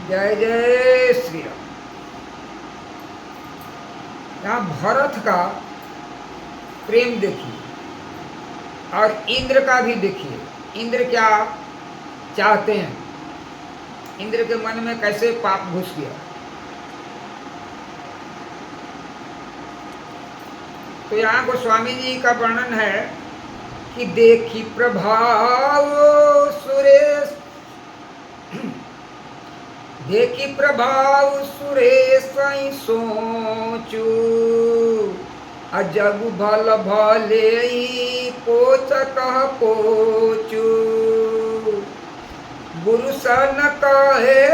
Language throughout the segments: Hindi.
जय जय श्री राम। यहाँ भरत का प्रेम देखिए और इंद्र का भी देखिए। इंद्र क्या चाहते हैं, इंद्र के मन में कैसे पाप घुस गया। तो यहाँ गोस्वामी जी का वर्णन है कि देखी प्रभाव सुरेश, देखी प्रभाव सुरेश सोचू, अजग भल भले पोच कह पोचू, गुरु सन कहे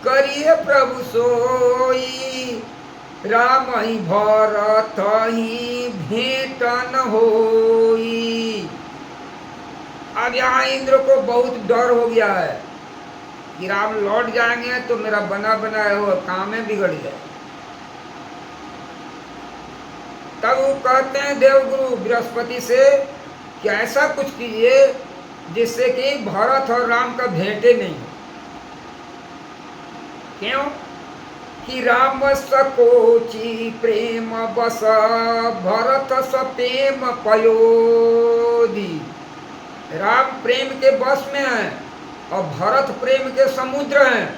करिए प्रभु सोई, राम ही भरत ही भेंटन होई। अब यहाँ इंद्र को बहुत डर हो गया है कि राम लौट जाएंगे तो मेरा बना बनाया हुआ काम में बिगड़ जाए। तब वो कहते हैं देवगुरु बृहस्पति से कि ऐसा कुछ कीजिए जिससे कि भरत और राम का भेंटे नहीं। क्यों कि राम सकोची प्रेम बस भरत सप्रेम पयोदी। राम प्रेम के बस में है और भरत प्रेम के समुद्र हैं।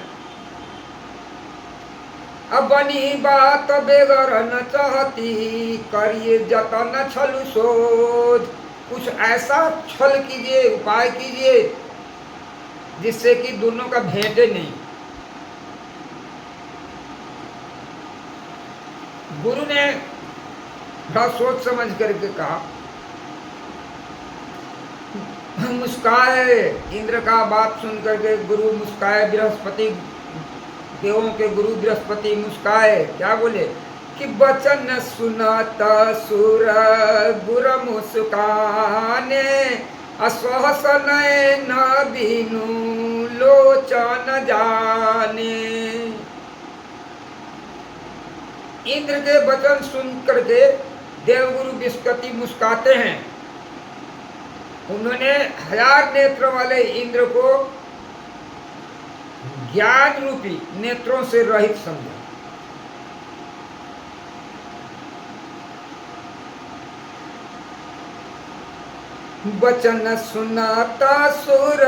अब बनी बात बेगर न चाहती, करिए जतन छल शोध। कुछ ऐसा छल कीजिए, उपाय कीजिए जिससे कि दोनों का भेंटे नहीं। गुरु ने बड़ा सोच समझ करके कहा, मुस्काए। इंद्र का बात सुन करके गुरु मुस्काए। बृहस्पति, देवों के गुरु बृहस्पति मुस्काए। क्या बोले कि वचन सुनत सुर गुर मुस्काने, असहस नयन बिनु लोचन जाने। इंद्र के वचन सुन करके देवगुरु बृहस्पति मुस्काते हैं। उन्होंने 1000 नेत्र वाले इंद्र को ज्ञान रूपी नेत्रों से रहित समझा। वचन सुनाता सुर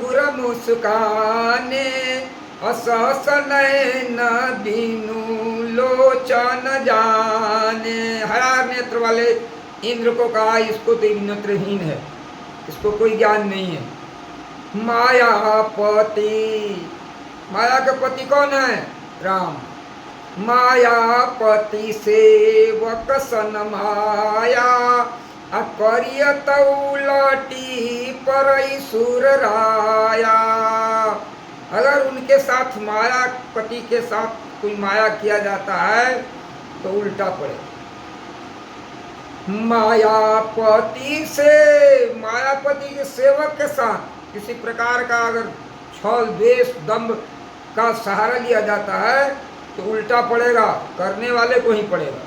गुर मुस्काने, असहस नयन बिनु लोचन जाने। 1000 नेत्र वाले इंद्र को कहा इसको तो नेत्रहीन है, इसको कोई ज्ञान नहीं है। मायापति, माया का पति कौन है? राम। मायापति सेवक सन माया, अकरियत उलटी परई सुर राया। अगर उनके साथ मायापति के साथ कोई माया किया जाता है तो उल्टा पड़े। मायापति से, मायापति के सेवक के साथ किसी प्रकार का अगर छल द्वेष दंभ का सहारा लिया जाता है तो उल्टा पड़ेगा, करने वाले को ही पड़ेगा।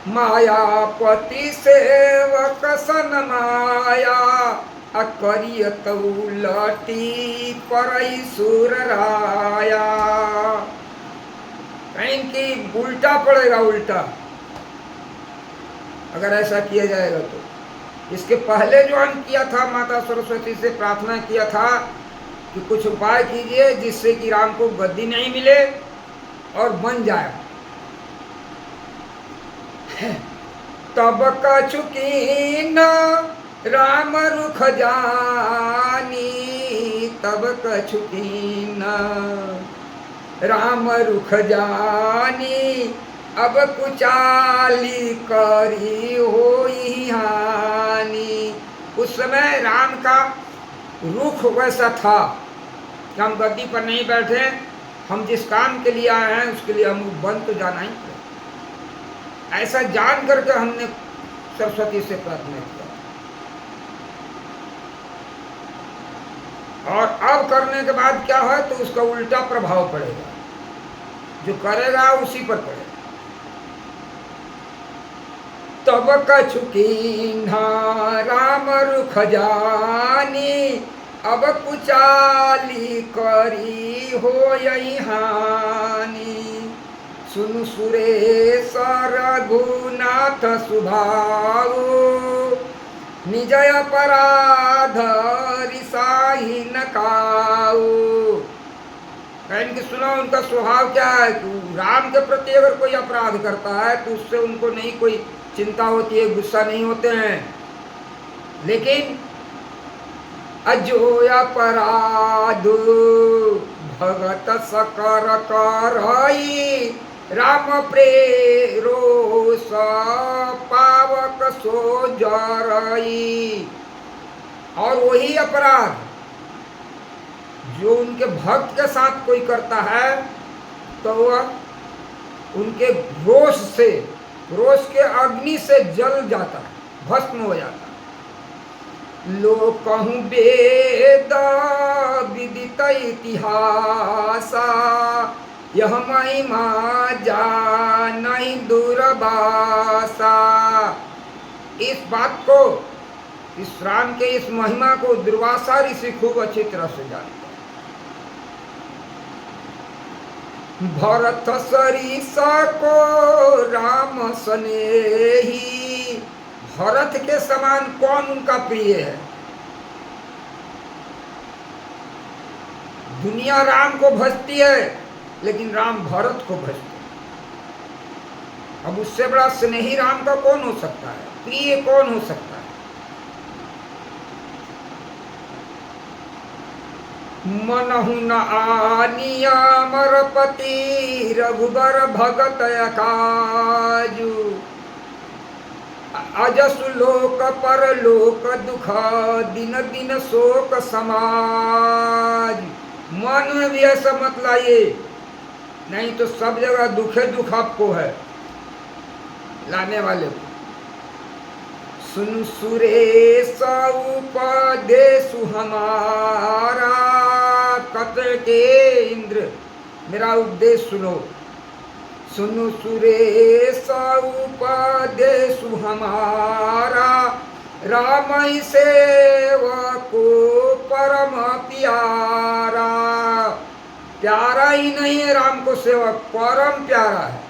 मायापति सेवक सन माया, अकरियत उलटी परई सुर राया। कहीं की उल्टा पड़ेगा, उल्टा अगर ऐसा किया जाएगा तो। इसके पहले जो हम किया था, माता सरस्वती से प्रार्थना किया था कि कुछ उपाय कीजिए जिससे कि राम को गद्दी नहीं मिले और बन जाए। तब कछुकीन राम रुख जानी, तब कछुकीन राम रुख जानी, अब कुचाली करी होई हानि। उस समय राम का रुख वैसा था कि हम गद्दी पर नहीं बैठे, हम जिस काम के लिए आए हैं उसके लिए हम बन तो जाना ही पड़ेगा। ऐसा जान करके हमने सरस्वती से प्रार्थना किया। और अब करने के बाद क्या है तो उसका उल्टा प्रभाव पड़ेगा, जो करेगा उसी पर पड़ेगा। तब कछुकीन्हा राम रुख जानी, अब कुचाली करी हो यही हानि। सुनु सुरेश रघुनाथ सुभाऊ, निज अपराध रिसाही न काऊ। इनकी सुना उनका स्वभाव क्या है कि राम के प्रति अगर कोई अपराध करता है तो उससे उनको नहीं कोई चिंता होती है, गुस्सा नहीं होते हैं। लेकिन अजो अपराध भगत सकर करई, राम प्रेरो पावक सो जरई। और वही अपराध जो उनके भक्त के साथ कोई करता है तो वह उनके रोष के अग्नि से जल जाता है, भस्म हो जाता है। लोकहु वेद विदित इतिहासा, यह महिमा जानई दुर्वासा। इस बात को, इस राम के इस महिमा को दुर्वासा ऋषि खूब अच्छी तरह से जानते। भरत सरिसा को राम स्नेही, भरत के समान कौन उनका प्रिय है। दुनिया राम को भजती है लेकिन राम भरत को भजते हैं। अब उससे बड़ा स्नेही राम का कौन हो सकता है, प्रिय कौन हो सकता है। मनहु न आनिया मरपति, रघुबर भगत अकाजु। अजसु लोक परलोक दुख, दिन दिन शोक समाज। मन में भी ऐसा मत लाइए, नहीं तो सब जगह दुखे दुख आपको है लाने वाले को। सुन सुरेश उपदेशु हमारा, कतर के इंद्र मेरा उपदेश सुनो। सुनु सुरेश उपदेशु हमारा, राम ही सेवको परम प्यारा। प्यारा ही नहीं है राम को सेवक, परम प्यारा है।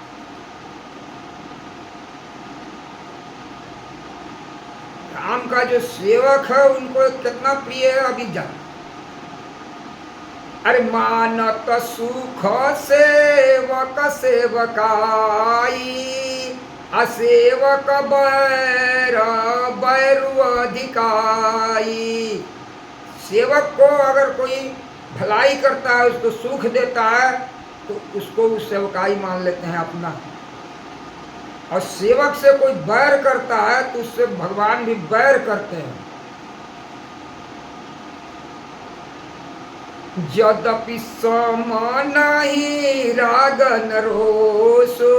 राम का जो सेवक है उनको कितना प्रिय है अभी जान। अरे मानत सुख सेवक सेवकाई, असेवक बैर बैरु अधिकाई। सेवक को अगर कोई भलाई करता है, उसको सुख देता है तो उसको वो सेवकाई मान लेते हैं अपना। और सेवक से कोई बैर करता है तो उससे भगवान भी बैर करते हैं। यद्यपि सम नहीं रागन रोषो,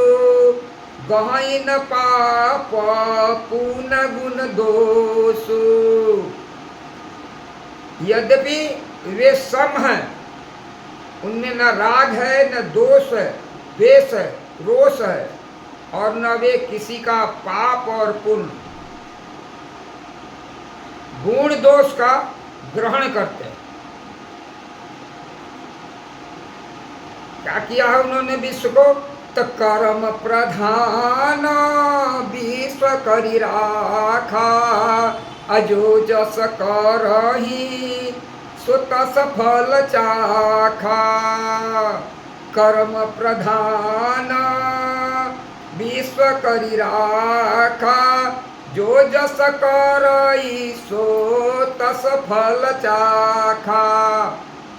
गहन पाप पुन गुण दोषो। यद्यपि वे सम हैं, उनमें न राग है, न दोष है, द्वेष है, रोष है, और न वे किसी का पाप और पुण्य गुण दोष का ग्रहण करते हैं। क्या किया है उन्होंने विश्व को? तो कर्म प्रधान विश्व करी राखा, अजो जस करही सुत सफल चाखा। कर्म प्रधान विश्व करी राखा, जो जस करई सो तस फल चाखा।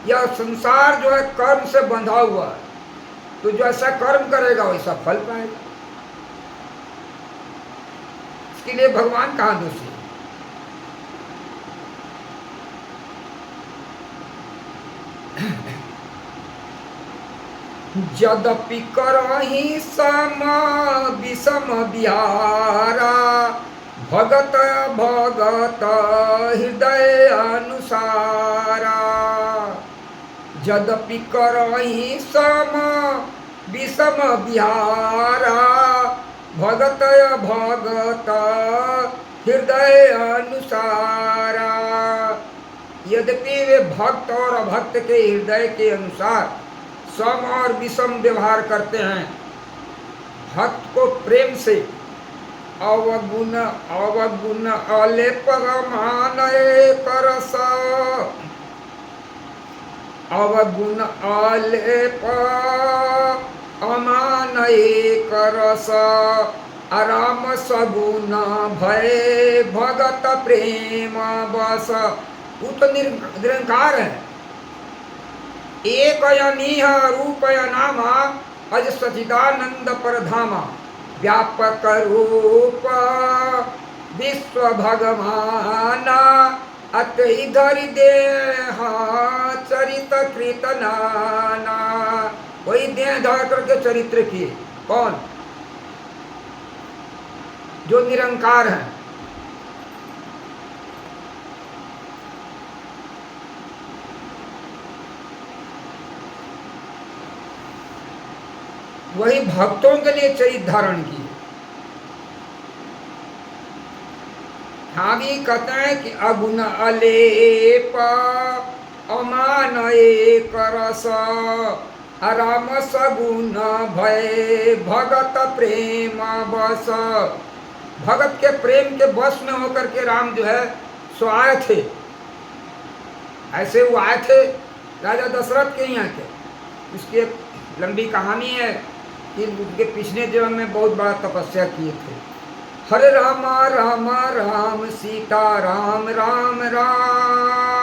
यह संसार जो है कर्म से बंधा हुआ है, तो जो ऐसा कर्म करेगा वैसा फल पाएगा। इसके लिए भगवान कहाँ दोषी है? यद्यपि करहि सम विषम बिहारा, भगत भगत हृदय अनुसारा। यद्यपि करहि सम विषम बिहारा, भगत भगत हृदय अनुसारा। यद्यपि वे भक्त और अभक्त के हृदय के अनुसार सम और विषम व्यवहार करते हैं। भक्त को प्रेम से अवगुण अलेप मान करस, अवगुण अलेप अमान करस, आराम सगुण भय भगत प्रेम बस। वो तो निरंकार है, एक अनीह रूप नामा अज सचिदानंद परधामा, व्यापक रूप विश्व भगवाना, अत इधर देह चरित कृत नाना। वही देह धार करके चरित्र किए। कौन? जो निरंकार है। वही भक्तों के लिए चरित्र धारण किए। हाँ भी कहते हैं कि अगुण अलेप अमान एक रस, राम सगुण भय भगत प्रेम बस। भगत के प्रेम के बस में होकर के राम जो है सो आए थे। ऐसे वो आए थे राजा दशरथ के यहाँ के। इसकी एक लंबी कहानी है कि उनके पिछले जन्म में बहुत बड़ा तपस्या किए थे। हरे राम राम राम सीता राम राम राम।